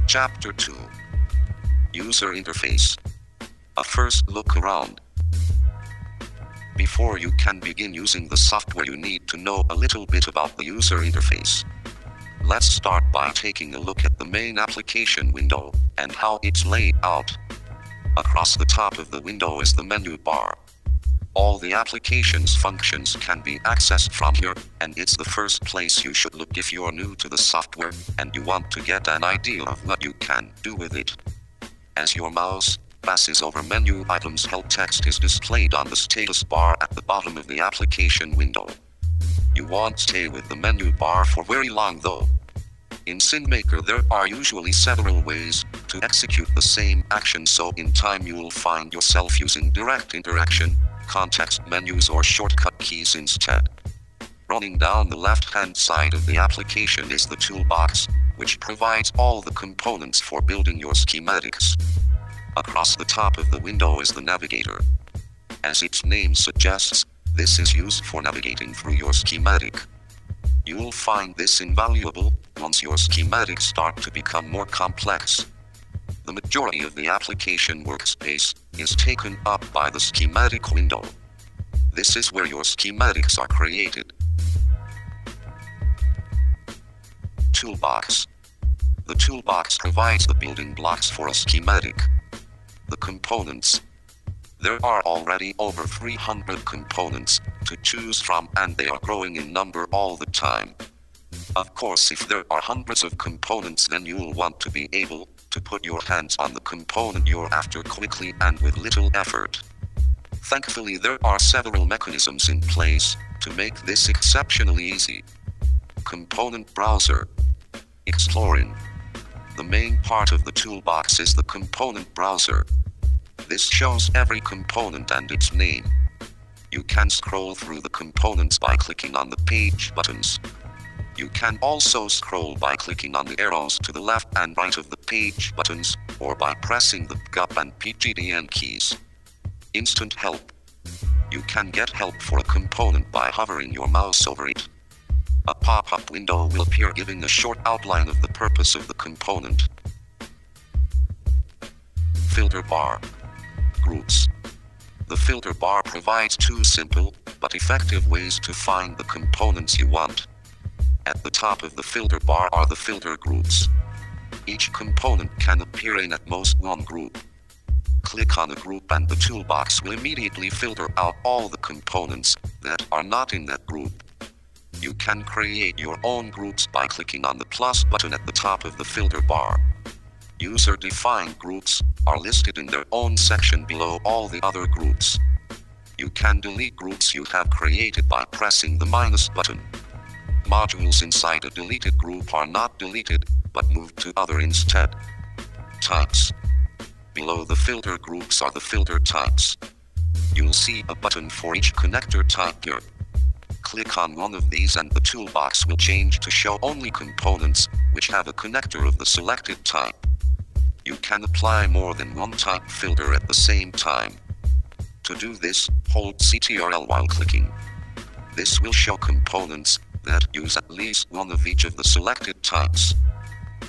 Chapter 2. User Interface. A first look around. Before you can begin using the software, you need to know a little bit about the user interface. Let's start by taking a look at the main application window and how it's laid out. Across the top of the window is the menu bar. All the application's functions can be accessed from here, and it's the first place you should look if you're new to the software and you want to get an idea of what you can do with it. As your mouse passes over menu items, help text is displayed on the status bar at the bottom of the application window. You won't stay with the menu bar for very long though. In SynthMaker there are usually several ways to execute the same action, so in time you will find yourself using direct interaction, context menus or shortcut keys instead. Running down the left-hand side of the application is the toolbox, which provides all the components for building your schematics. Across the top of the window is the navigator. As its name suggests, this is used for navigating through your schematic. You will find this invaluable once your schematics start to become more complex. The majority of the application workspace is taken up by the schematic window. This is where your schematics are created. Toolbox. The toolbox provides the building blocks for a schematic. The components. There are already over 300 components to choose from, and they are growing in number all the time. Of course, if there are hundreds of components, then you will want to be able to put your hands on the component you're after quickly and with little effort. Thankfully, there are several mechanisms in place to make this exceptionally easy. Component browser. Exploring. The main part of the toolbox is the component browser. This shows every component and its name. You can scroll through the components by clicking on the page buttons. You can also scroll by clicking on the arrows to the left and right of the page buttons, or by pressing the GUP and PGDN keys. Instant help. You can get help for a component by hovering your mouse over it. A pop-up window will appear giving a short outline of the purpose of the component. Filter bar. Groups. The filter bar provides two simple but effective ways to find the components you want. At the top of the filter bar are the filter groups. Each component can appear in at most one group. Click on a group and the toolbox will immediately filter out all the components that are not in that group. You can create your own groups by clicking on the plus button at the top of the filter bar. User-defined groups are listed in their own section below all the other groups. You can delete groups you have created by pressing the minus button. Modules inside a deleted group are not deleted, but moved to other instead. Types. Below the filter groups are the filter types. You'll see a button for each connector type here. Click on one of these and the toolbox will change to show only components which have a connector of the selected type. You can apply more than one type filter at the same time. To do this, hold Ctrl while clicking. This will show components that use at least one of each of the selected types.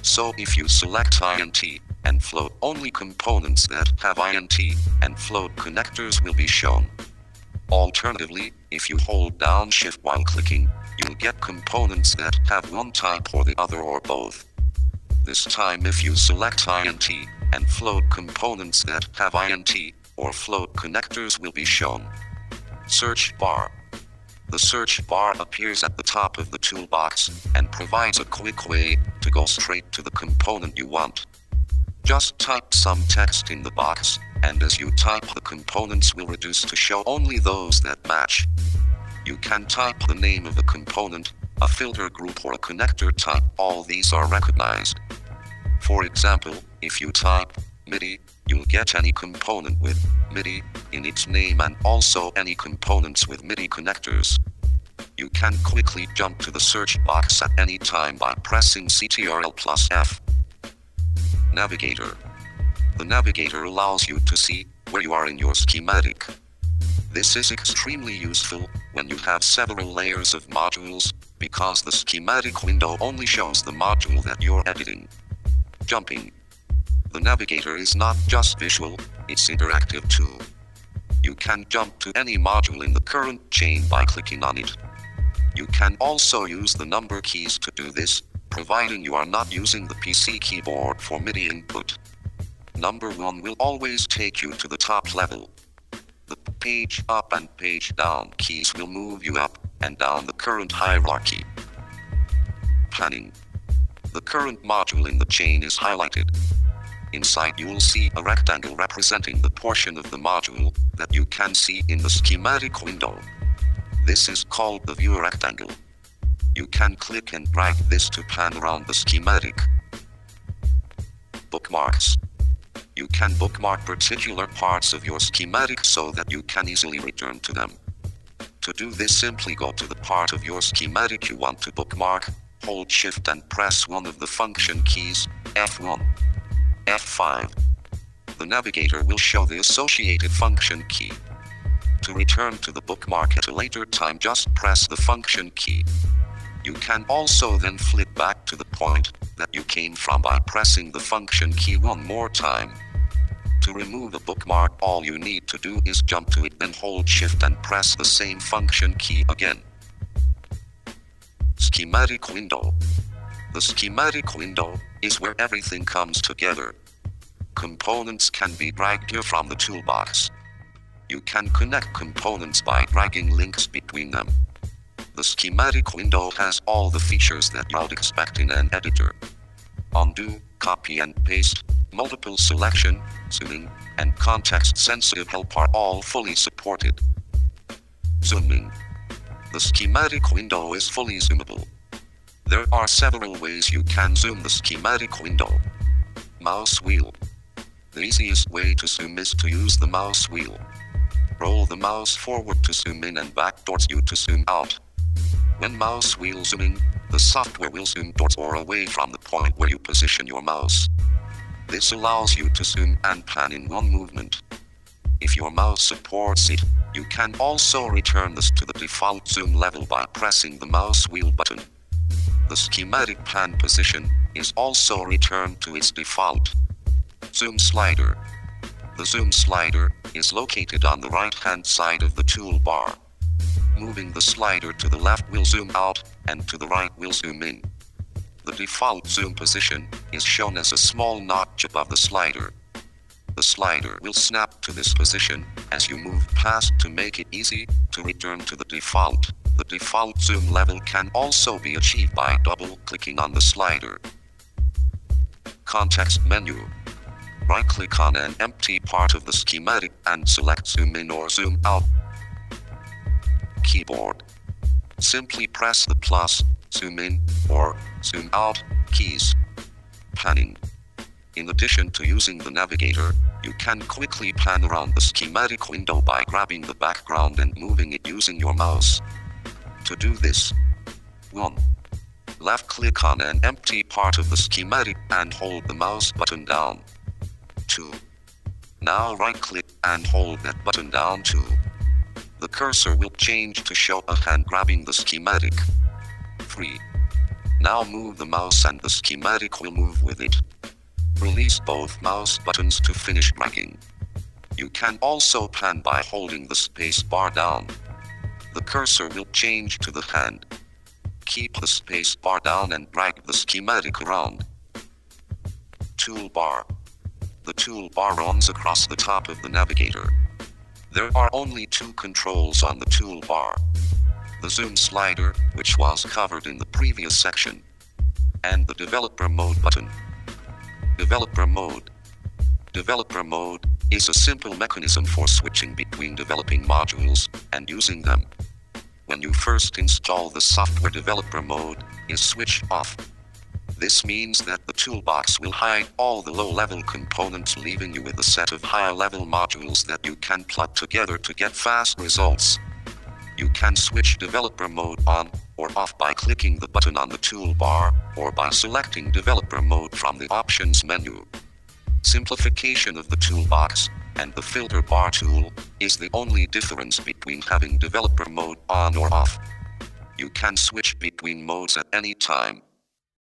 So if you select INT and float, only components that have INT and float connectors will be shown. Alternatively, if you hold down Shift while clicking, you'll get components that have one type or the other or both. This time if you select INT and float, components that have INT or float connectors will be shown. Search bar. The search bar appears at the top of the toolbox and provides a quick way to go straight to the component you want. Just type some text in the box, and as you type, the components will reduce to show only those that match. You can type the name of the component, a filter group or a connector type. All these are recognized. For example, if you type MIDI, you'll get any component with MIDI in its name and also any components with MIDI connectors. You can quickly jump to the search box at any time by pressing Ctrl+F. Navigator. The navigator allows you to see where you are in your schematic. This is extremely useful when you have several layers of modules, because the schematic window only shows the module that you're editing. Jumping. The navigator is not just visual, it's interactive too. You can jump to any module in the current chain by clicking on it. You can also use the number keys to do this, providing you are not using the PC keyboard for MIDI input. Number 1 will always take you to the top level. The page up and page down keys will move you up and down the current hierarchy. Planning. The current module in the chain is highlighted. Inside you will see a rectangle representing the portion of the module that you can see in the schematic window. This is called the view rectangle. You can click and drag this to pan around the schematic. Bookmarks. You can bookmark particular parts of your schematic so that you can easily return to them. To do this, simply go to the part of your schematic you want to bookmark, hold Shift and press one of the function keys, F1. F5. The navigator will show the associated function key. To return to the bookmark at a later time, just press the function key. You can also then flip back to the point that you came from by pressing the function key one more time. To remove a bookmark, all you need to do is jump to it, then hold Shift and press the same function key again. Schematic window. The schematic window is where everything comes together. Components can be dragged here from the toolbox. You can connect components by dragging links between them. The schematic window has all the features that you'd expect in an editor. Undo, copy and paste, multiple selection, zooming, and context-sensitive help are all fully supported. Zooming. The schematic window is fully zoomable. There are several ways you can zoom the schematic window. Mouse wheel. The easiest way to zoom is to use the mouse wheel. Roll the mouse forward to zoom in and back towards you to zoom out. When mouse wheel zooming, the software will zoom towards or away from the point where you position your mouse. This allows you to zoom and pan in one movement. If your mouse supports it, you can also return this to the default zoom level by pressing the mouse wheel button. The schematic pan position is also returned to its default. Zoom slider. The zoom slider is located on the right-hand side of the toolbar. Moving the slider to the left will zoom out, and to the right will zoom in. The default zoom position is shown as a small notch above the slider. The slider will snap to this position as you move past to make it easy to return to the default. The default zoom level can also be achieved by double-clicking on the slider. Context menu. Right-click on an empty part of the schematic and select zoom in or zoom out. Keyboard. Simply press the plus, zoom in, or zoom out keys. Panning. In addition to using the navigator, you can quickly pan around the schematic window by grabbing the background and moving it using your mouse. To do this, 1. Left-click on an empty part of the schematic and hold the mouse button down. 2. Now right-click and hold that button down too. The cursor will change to show a hand grabbing the schematic. 3. Now move the mouse and the schematic will move with it. Release both mouse buttons to finish dragging. You can also pan by holding the space bar down. The cursor will change to the hand. Keep the space bar down and drag the schematic around. Toolbar. The toolbar runs across the top of the navigator. There are only two controls on the toolbar. The zoom slider, which was covered in the previous section, and the developer mode button. Developer mode. Developer mode is a simple mechanism for switching between developing modules and using them. When you first install the software, developer mode is switched off. This means that the toolbox will hide all the low-level components, leaving you with a set of higher-level modules that you can plug together to get fast results. You can switch developer mode on or off by clicking the button on the toolbar, or by selecting developer mode from the options menu. Simplification of the toolbox and the filter bar tool is the only difference between having developer mode on or off. You can switch between modes at any time.